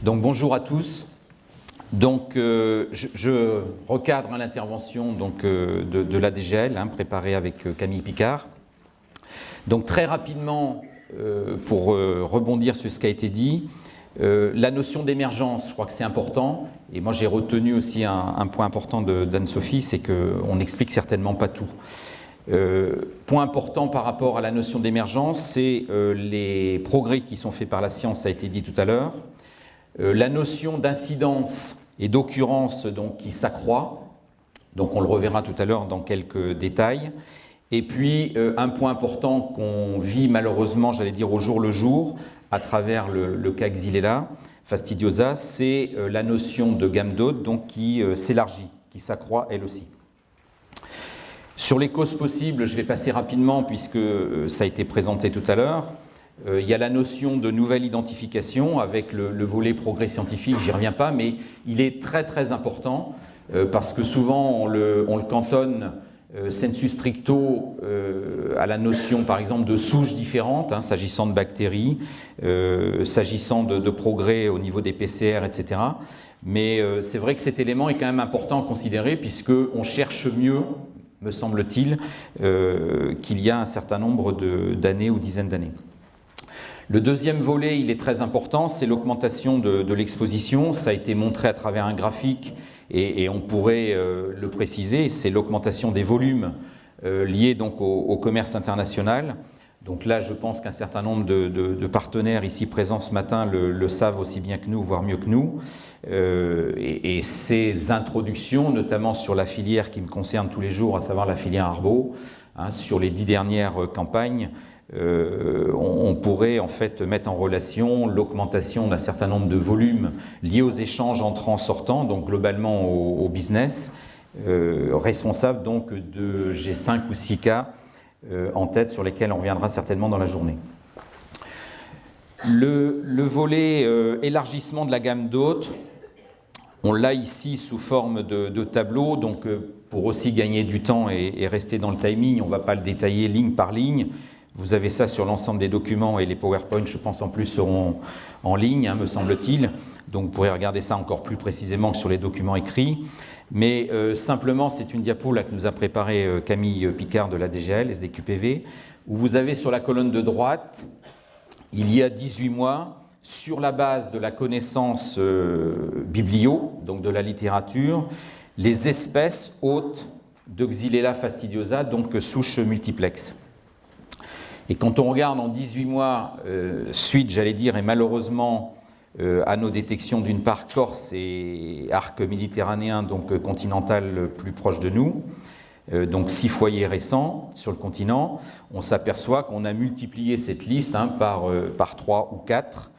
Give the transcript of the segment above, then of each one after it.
Donc bonjour à tous. Donc je recadre l'intervention de l'ADGL, préparée avec Camille Picard. Donc très rapidement, pour rebondir sur ce qui a été dit, la notion d'émergence, je crois que c'est important. Et moi j'ai retenu aussi un point important d'Anne-Sophie, c'est qu'on n'explique certainement pas tout. Point important par rapport à la notion d'émergence, c'est les progrès qui sont faits par la science, ça a été dit tout à l'heure. La notion d'incidence et d'occurrence qui s'accroît, donc on le reverra tout à l'heure dans quelques détails. Et puis un point important qu'on vit malheureusement, j'allais dire au jour le jour, à travers le cas Xylella fastidiosa, c'est la notion de gamme d'hôtes qui s'élargit, qui s'accroît elle aussi. Sur les causes possibles, je vais passer rapidement puisque ça a été présenté tout à l'heure. Il y a la notion de nouvelle identification avec le volet progrès scientifique, j'y reviens pas, mais il est très très important parce que souvent on le cantonne sensu stricto à la notion par exemple de souches différentes, s'agissant de bactéries, s'agissant de progrès au niveau des PCR, etc. Mais c'est vrai que cet élément est quand même important à considérer puisqu'on cherche mieux, me semble-t-il, qu'il y a un certain nombre d'années ou dizaines d'années. Le deuxième volet, il est très important, c'est l'augmentation de l'exposition. Ça a été montré à travers un graphique et on pourrait le préciser, c'est l'augmentation des volumes liés donc au commerce international. Donc là, je pense qu'un certain nombre de partenaires ici présents ce matin le savent aussi bien que nous, voire mieux que nous. Et ces introductions, notamment sur la filière qui me concerne tous les jours, à savoir la filière Arbo, sur les 10 dernières campagnes, on pourrait en fait mettre en relation l'augmentation d'un certain nombre de volumes liés aux échanges entrants-sortants, donc globalement au business, responsable donc de G5 ou 6 cas en tête sur lesquels on reviendra certainement dans la journée. Le volet élargissement de la gamme d'hôtes, on l'a ici sous forme de tableau, donc pour aussi gagner du temps et rester dans le timing, on ne va pas le détailler ligne par ligne. Vous avez ça sur l'ensemble des documents et les PowerPoint, je pense, en plus seront en ligne, me semble-t-il. Donc vous pourrez regarder ça encore plus précisément que sur les documents écrits. Mais simplement, c'est une diapo là, que nous a préparée Camille Picard de l'ADGL, SDQPV, où vous avez sur la colonne de droite, il y a 18 mois, sur la base de la connaissance biblio, donc de la littérature, les espèces hôtes de Xylella fastidiosa, donc souche multiplex. Et quand on regarde en 18 mois, suite, j'allais dire, et malheureusement, à nos détections d'une part Corse et arc méditerranéen, donc continental plus proche de nous, donc 6 foyers récents sur le continent, on s'aperçoit qu'on a multiplié cette liste par 3 ou 4.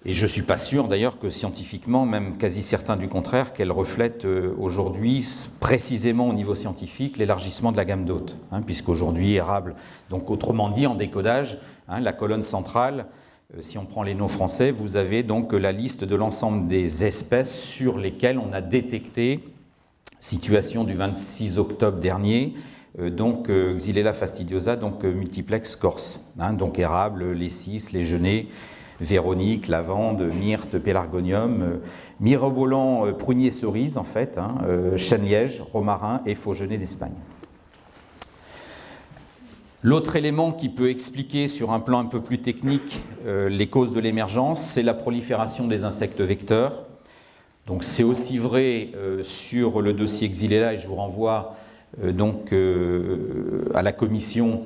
Et je ne suis pas sûr d'ailleurs que scientifiquement, même quasi certain du contraire, qu'elle reflète aujourd'hui précisément au niveau scientifique l'élargissement de la gamme d'hôtes, puisqu'aujourd'hui érable, donc autrement dit en décodage, la colonne centrale, si on prend les noms français, vous avez donc la liste de l'ensemble des espèces sur lesquelles on a détecté, situation du 26 octobre dernier, donc Xylella fastidiosa, donc multiplex corse, donc érable, les cis, les genêts, Véronique, lavande, myrte, pélargonium, mirobolant, prunier cerise en fait, chêne-liège, romarin et faux-genêt d'Espagne. L'autre élément qui peut expliquer sur un plan un peu plus technique les causes de l'émergence, c'est la prolifération des insectes vecteurs. Donc c'est aussi vrai sur le dossier Xylella et je vous renvoie à la commission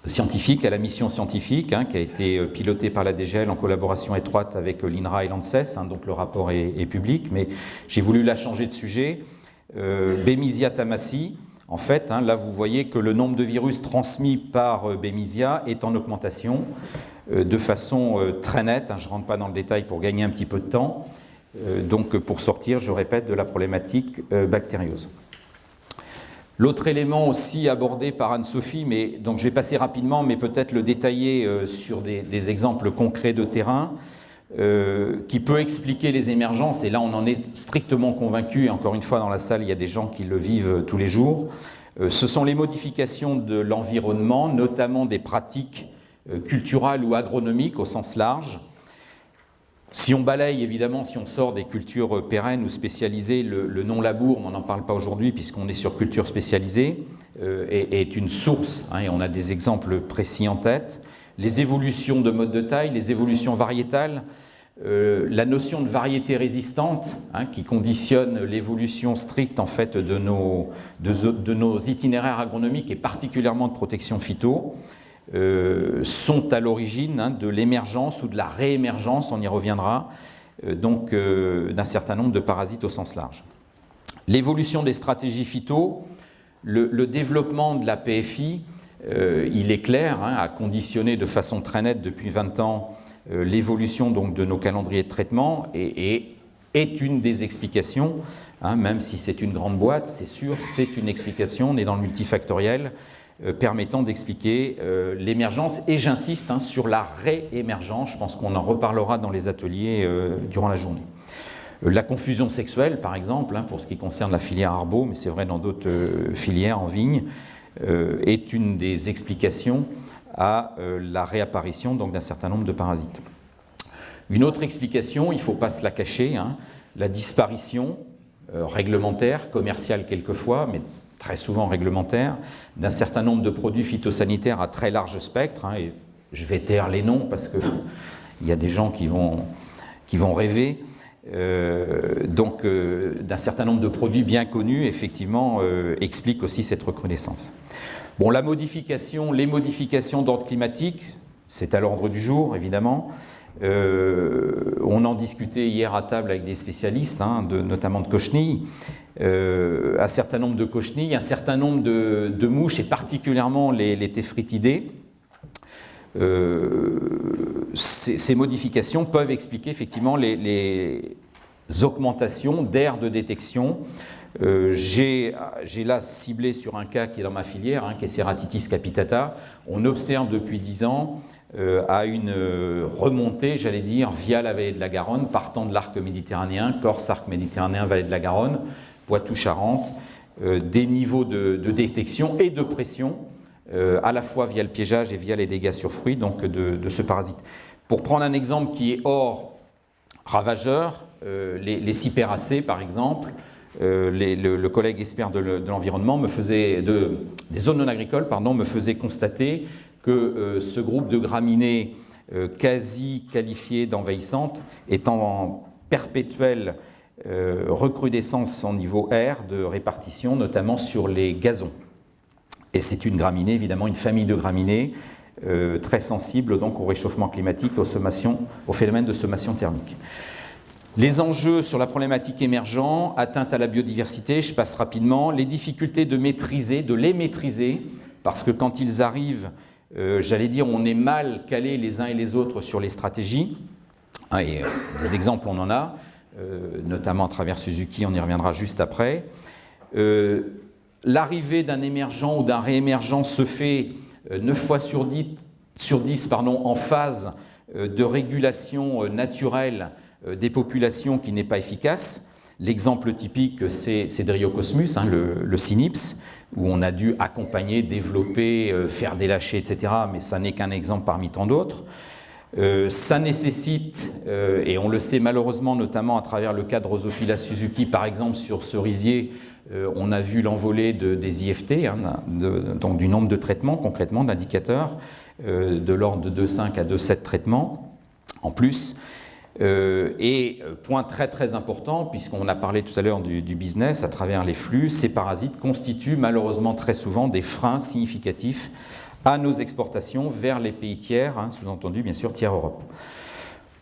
scientifique, à la mission scientifique qui a été pilotée par la DGL en collaboration étroite avec l'INRA et l'ANSES, donc le rapport est public, mais j'ai voulu la changer de sujet. Bemisia tamassi, en fait, là vous voyez que le nombre de virus transmis par Bemisia est en augmentation de façon très nette, je ne rentre pas dans le détail pour gagner un petit peu de temps, donc pour sortir, je répète, de la problématique bactériose. L'autre élément aussi abordé par Anne-Sophie, donc je vais passer rapidement, mais peut-être le détailler sur des exemples concrets de terrain, qui peut expliquer les émergences, et là on en est strictement convaincu, et encore une fois dans la salle il y a des gens qui le vivent tous les jours, ce sont les modifications de l'environnement, notamment des pratiques culturelles ou agronomiques au sens large, Si on balaye, évidemment, si on sort des cultures pérennes ou spécialisées, le non-labour, on n'en parle pas aujourd'hui puisqu'on est sur culture spécialisée, est une source, hein, et on a des exemples précis en tête. Les évolutions de mode de taille, les évolutions variétales, la notion de variété résistante, hein, qui conditionne l'évolution stricte en fait, de nos itinéraires agronomiques et particulièrement de protection phyto, sont à l'origine, hein, de l'émergence ou de la réémergence, on y reviendra, d'un certain nombre de parasites au sens large. L'évolution des stratégies phyto, le développement de la PFI, il est clair, hein, a conditionné de façon très nette depuis 20 ans l'évolution donc, de nos calendriers de traitement et est une des explications, hein, même si c'est une grande boîte, c'est sûr, c'est une explication, on est dans le multifactoriel, permettant d'expliquer l'émergence, et j'insiste, hein, sur la réémergence, je pense qu'on en reparlera dans les ateliers durant la journée. La confusion sexuelle, par exemple, hein, pour ce qui concerne la filière arbo, mais c'est vrai dans d'autres filières en vigne, est une des explications à la réapparition d'un certain nombre de parasites. Une autre explication, il ne faut pas se la cacher, hein, la disparition réglementaire, commerciale quelquefois, mais très souvent réglementaire, d'un certain nombre de produits phytosanitaires à très large spectre, hein, et je vais taire les noms parce qu'il y a des gens qui vont rêver, d'un certain nombre de produits bien connus, effectivement, expliquent aussi cette recrudescence. Bon, les modifications d'ordre climatique, c'est à l'ordre du jour, évidemment. On en discutait hier à table avec des spécialistes, hein, notamment de cochenilles. Un certain nombre de cochenilles, un certain nombre de mouches, et particulièrement les téphritidés. Ces modifications peuvent expliquer effectivement les augmentations d'aires de détection. J'ai là ciblé sur un cas qui est dans ma filière, hein, qui est Ceratitis capitata. On observe depuis 10 ans à une remontée, j'allais dire, via la vallée de la Garonne, partant de l'arc méditerranéen, Corse, arc méditerranéen, vallée de la Garonne, Poitou-Charentes, des niveaux de détection et de pression, à la fois via le piégeage et via les dégâts sur fruits, donc de ce parasite. Pour prendre un exemple qui est hors ravageur, les cyperacées, par exemple, le collègue expert de l'environnement des zones non agricoles, me faisait constater que ce groupe de graminées quasi qualifiées d'envahissantes est en perpétuelle recrudescence en niveau R de répartition, notamment sur les gazons. Et c'est une graminée, évidemment, une famille de graminées très sensible donc, au réchauffement climatique, au phénomène de sommation thermique. Les enjeux sur la problématique émergente, atteinte à la biodiversité, je passe rapidement, les difficultés de les maîtriser, parce que quand ils arrivent, j'allais dire, on est mal calés les uns et les autres sur les stratégies. Et des exemples, on en a, notamment à travers Suzuki, on y reviendra juste après. L'arrivée d'un émergent ou d'un réémergent se fait 9 fois sur 10 en phase de régulation naturelle des populations qui n'est pas efficace. L'exemple typique, c'est Dryocosmus, hein, le Cynips, où on a dû accompagner, développer, faire des lâchers, etc. Mais ça n'est qu'un exemple parmi tant d'autres. Ça nécessite, et on le sait malheureusement notamment à travers le cas de Drosophila Suzuki, par exemple sur cerisier, on a vu l'envolée des IFT, hein, donc du nombre de traitements concrètement, d'indicateurs, de l'ordre de 2,5 à 2,7 traitements en plus. Et point très très important, puisqu'on a parlé tout à l'heure du business à travers les flux, ces parasites constituent malheureusement très souvent des freins significatifs à nos exportations vers les pays tiers, hein, sous-entendu bien sûr tiers Europe.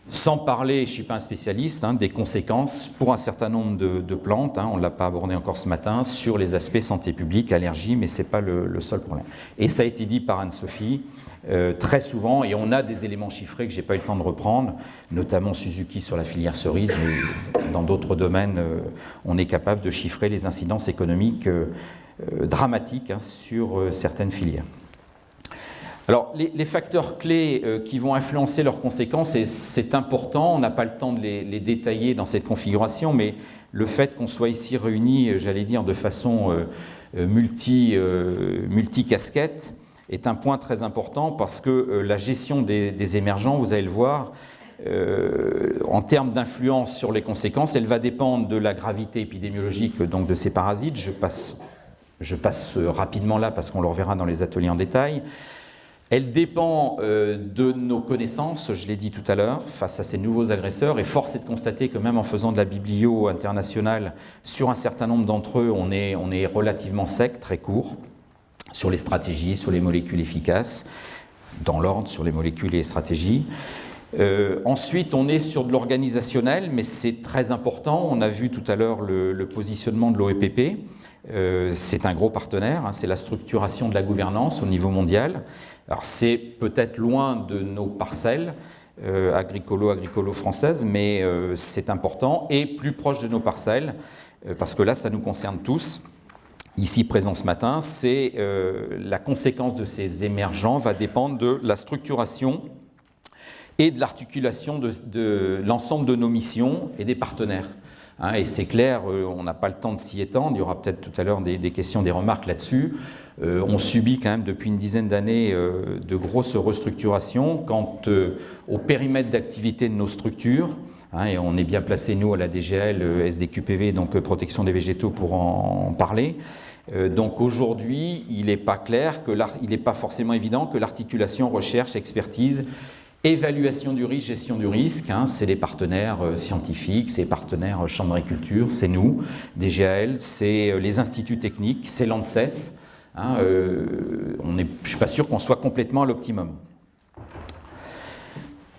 Sans parler, je ne suis pas un spécialiste, hein, des conséquences pour un certain nombre de plantes, hein, on ne l'a pas abordé encore ce matin, sur les aspects santé publique, allergie, mais ce n'est pas le seul problème. Et ça a été dit par Anne-Sophie, très souvent, et on a des éléments chiffrés que je n'ai pas eu le temps de reprendre, notamment Suzuki sur la filière cerise, mais dans d'autres domaines, on est capable de chiffrer les incidences économiques dramatiques, hein, sur certaines filières. Alors, les facteurs clés qui vont influencer leurs conséquences, et c'est important, on n'a pas le temps de les détailler dans cette configuration, mais le fait qu'on soit ici réunis, j'allais dire, de façon multicasquette, est un point très important parce que la gestion des émergents, vous allez le voir, En termes d'influence sur les conséquences, elle va dépendre de la gravité épidémiologique donc de ces parasites. Je passe rapidement là parce qu'on le reverra dans les ateliers en détail. Elle dépend de nos connaissances, je l'ai dit tout à l'heure, face à ces nouveaux agresseurs, et force est de constater que même en faisant de la biblio internationale, sur un certain nombre d'entre eux, on est relativement sec, très court, sur les stratégies, sur les molécules efficaces, dans l'ordre, sur les molécules et les stratégies. Ensuite, on est sur de l'organisationnel, mais c'est très important. On a vu tout à l'heure le positionnement de l'OEPP. C'est un gros partenaire, hein, c'est la structuration de la gouvernance au niveau mondial. Alors c'est peut-être loin de nos parcelles agricolo-françaises, mais c'est important, et plus proche de nos parcelles, parce que là, ça nous concerne tous. Ici présent ce matin, c'est la conséquence de ces émergents va dépendre de la structuration et de l'articulation de l'ensemble de nos missions et des partenaires. Hein, et c'est clair, on n'a pas le temps de s'y étendre, il y aura peut-être tout à l'heure des questions, des remarques là-dessus. On subit quand même depuis une dizaine d'années de grosses restructurations quant au périmètre d'activité de nos structures. Hein, et on est bien placé, nous, à la DGL, SDQPV, donc protection des végétaux, pour en parler. Donc aujourd'hui, il n'est pas clair, il n'est pas forcément évident que l'articulation recherche, expertise, évaluation du risque, gestion du risque, hein, c'est les partenaires scientifiques, c'est les partenaires champs d'agriculture, c'est nous, DGAL, c'est les instituts techniques, c'est l'ANSES. Hein, je ne suis pas sûr qu'on soit complètement à l'optimum.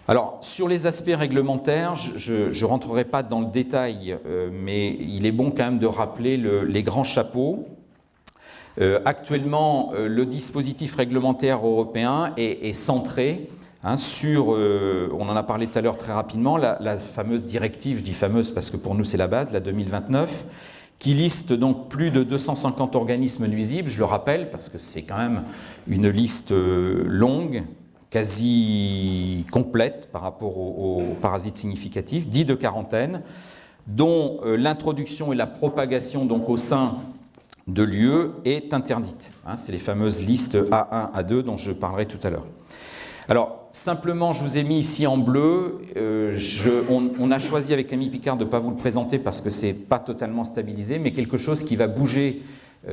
Alors, sur les aspects réglementaires, je ne rentrerai pas dans le détail, mais il est bon quand même de rappeler les grands chapeaux. Actuellement, le dispositif réglementaire européen est centré sur, on en a parlé tout à l'heure très rapidement, la fameuse directive, je dis fameuse parce que pour nous c'est la base, la 2029, qui liste donc plus de 250 organismes nuisibles, je le rappelle, parce que c'est quand même une liste longue, quasi complète par rapport aux parasites significatifs, 10 de quarantaine, dont l'introduction et la propagation donc au sein de l'UE est interdite. Hein, c'est les fameuses listes A1, A2 dont je parlerai tout à l'heure. Alors, simplement, je vous ai mis ici en bleu, on a choisi avec Camille Picard de ne pas vous le présenter parce que ce n'est pas totalement stabilisé, mais quelque chose qui va bouger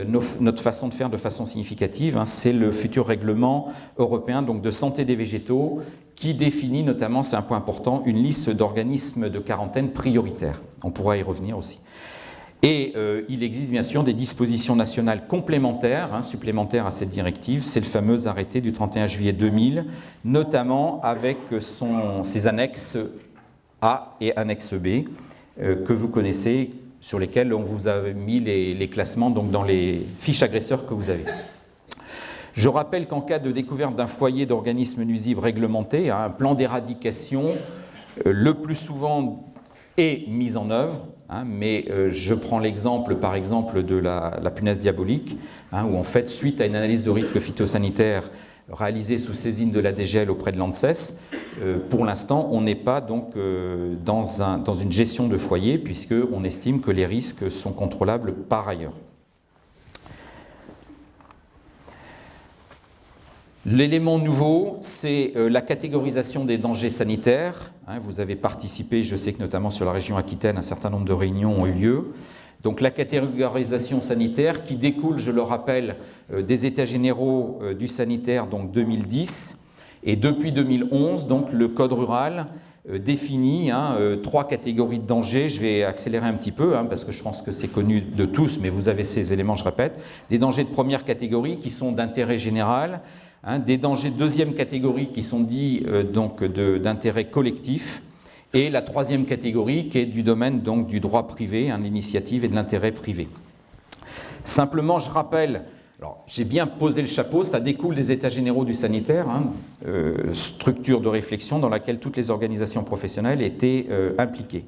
notre façon de faire de façon significative, hein, c'est le futur règlement européen donc de santé des végétaux qui définit notamment, c'est un point important, une liste d'organismes de quarantaine prioritaires. On pourra y revenir aussi. Et il existe bien sûr des dispositions nationales complémentaires, hein, supplémentaires à cette directive. C'est le fameux arrêté du 31 juillet 2000, notamment avec ses annexes A et annexes B, que vous connaissez, sur lesquels on vous a mis les classements donc dans les fiches agresseurs que vous avez. Je rappelle qu'en cas de découverte d'un foyer d'organismes nuisibles réglementé, hein, un plan d'éradication, le plus souvent est mis en œuvre. Hein, mais je prends l'exemple, par exemple, de la punaise diabolique, hein, où en fait, suite à une analyse de risque phytosanitaire réalisée sous saisine de la DGL auprès de l'ANSES, pour l'instant, on n'est pas donc dans une gestion de foyer, puisqu'on estime que les risques sont contrôlables par ailleurs. L'élément nouveau, c'est la catégorisation des dangers sanitaires. Vous avez participé, je sais que notamment sur la région Aquitaine, un certain nombre de réunions ont eu lieu. Donc la catégorisation sanitaire qui découle, je le rappelle, des États généraux du sanitaire, donc 2010. Et depuis 2011, donc, le Code rural définit 3 catégories de dangers. Je vais accélérer un petit peu, parce que je pense que c'est connu de tous, mais vous avez ces éléments, je répète. Des dangers de première catégorie qui sont d'intérêt général, des dangers de deuxième catégorie qui sont dits d'intérêt collectif, et la troisième catégorie qui est du domaine donc, du droit privé, l'initiative et de l'intérêt privé. Simplement, je rappelle, alors j'ai bien posé le chapeau, ça découle des États généraux du sanitaire, structure de réflexion dans laquelle toutes les organisations professionnelles étaient impliquées.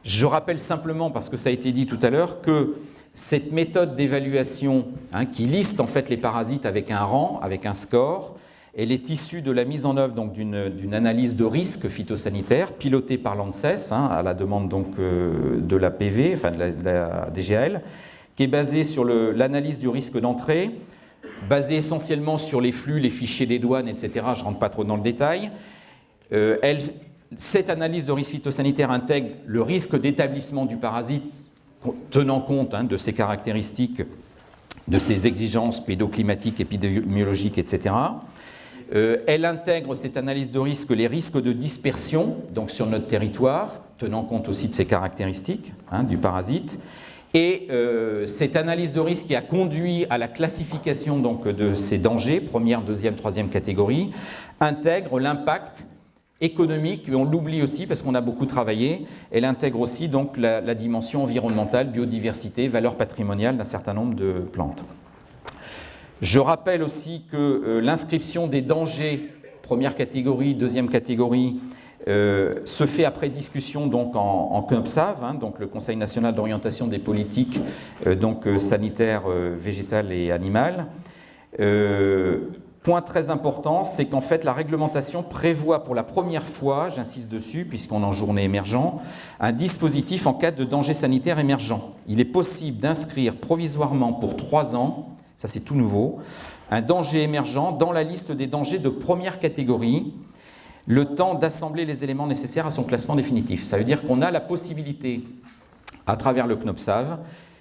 Je rappelle simplement, parce que ça a été dit tout à l'heure, que cette méthode d'évaluation qui liste en fait les parasites avec un rang, avec un score, elle est issue de la mise en œuvre d'une analyse de risque phytosanitaire pilotée par l'ANSES, à la demande donc, de la PV, enfin de la DGAL, qui est basée sur l'analyse du risque d'entrée, basée essentiellement sur les flux, les fichiers des douanes, etc. Je ne rentre pas trop dans le détail. cette analyse de risque phytosanitaire intègre le risque d'établissement du parasite, tenant compte de ses caractéristiques, de ses exigences pédoclimatiques, épidémiologiques, etc. Elle intègre cette analyse de risque les risques de dispersion donc sur notre territoire, tenant compte aussi de ses caractéristiques du parasite. Et cette analyse de risque qui a conduit à la classification donc, de ces dangers, première, deuxième, troisième catégorie, intègre l'impact économique, mais on l'oublie aussi parce qu'on a beaucoup travaillé. Elle intègre aussi donc, la dimension environnementale, biodiversité, valeur patrimoniale d'un certain nombre de plantes. Je rappelle aussi que l'inscription des dangers, première catégorie, deuxième catégorie, se fait après discussion donc en CNOPSAV, donc le Conseil national d'orientation des politiques sanitaires, végétales et animales. Point très important, c'est qu'en fait la réglementation prévoit pour la première fois, j'insiste dessus puisqu'on est en journée émergent, un dispositif en cas de danger sanitaire émergent. Il est possible d'inscrire provisoirement pour 3 ans, ça c'est tout nouveau, un danger émergent dans la liste des dangers de première catégorie, le temps d'assembler les éléments nécessaires à son classement définitif. Ça veut dire qu'on a la possibilité, à travers le CNOPSAV,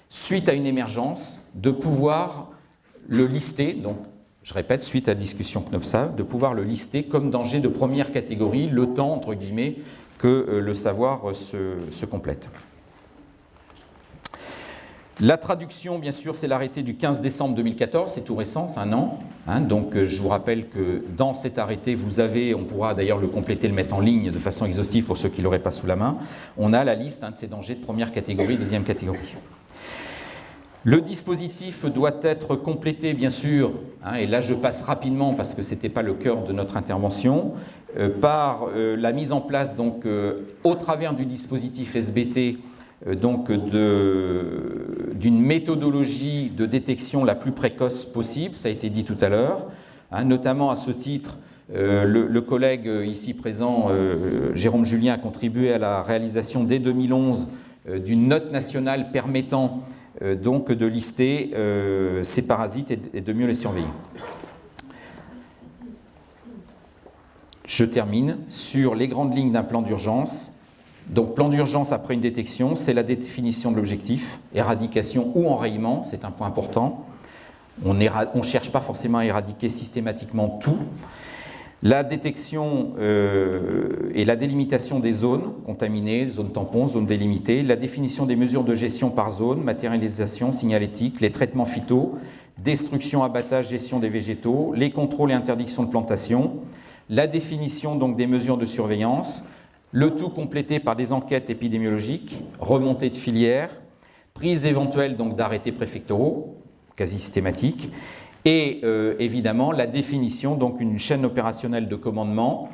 suite à une émergence, de pouvoir le lister, donc je répète, suite à la discussion CNOPSAV, de pouvoir le lister comme danger de première catégorie, le temps, entre guillemets, que le savoir se complète. La traduction, bien sûr, c'est l'arrêté du 15 décembre 2014, c'est tout récent, c'est 1 an. Donc je vous rappelle que dans cet arrêté, vous avez, on pourra d'ailleurs le compléter, le mettre en ligne de façon exhaustive pour ceux qui ne l'auraient pas sous la main, on a la liste de ces dangers de première catégorie, deuxième catégorie. Le dispositif doit être complété, bien sûr, et là je passe rapidement parce que ce n'était pas le cœur de notre intervention, par la mise en place, donc, au travers du dispositif SBT, d'une méthodologie de détection la plus précoce possible, ça a été dit tout à l'heure, notamment à ce titre, le collègue ici présent, Jérôme Julien, a contribué à la réalisation dès 2011 d'une note nationale permettant donc de lister ces parasites et de mieux les surveiller. Je termine sur les grandes lignes d'un plan d'urgence. Donc, plan d'urgence après une détection, c'est la définition de l'objectif, éradication ou enrayement, c'est un point important. On ne cherche pas forcément à éradiquer systématiquement tout. La détection et la délimitation des zones contaminées, zones tampons, zones délimitées, la définition des mesures de gestion par zone, matérialisation, signalétique, les traitements phyto, destruction, abattage, gestion des végétaux, les contrôles et interdictions de plantation, la définition donc des mesures de surveillance, le tout complété par des enquêtes épidémiologiques, remontée de filières, prise éventuelle donc d'arrêtés préfectoraux, quasi systématiques, et évidemment la définition donc une chaîne opérationnelle de commandement,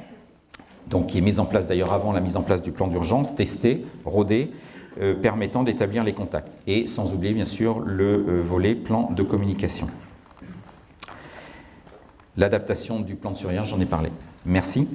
donc qui est mise en place d'ailleurs avant la mise en place du plan d'urgence, testée, rodée, permettant d'établir les contacts. Et sans oublier bien sûr le volet plan de communication. L'adaptation du plan de surveillance, j'en ai parlé. Merci.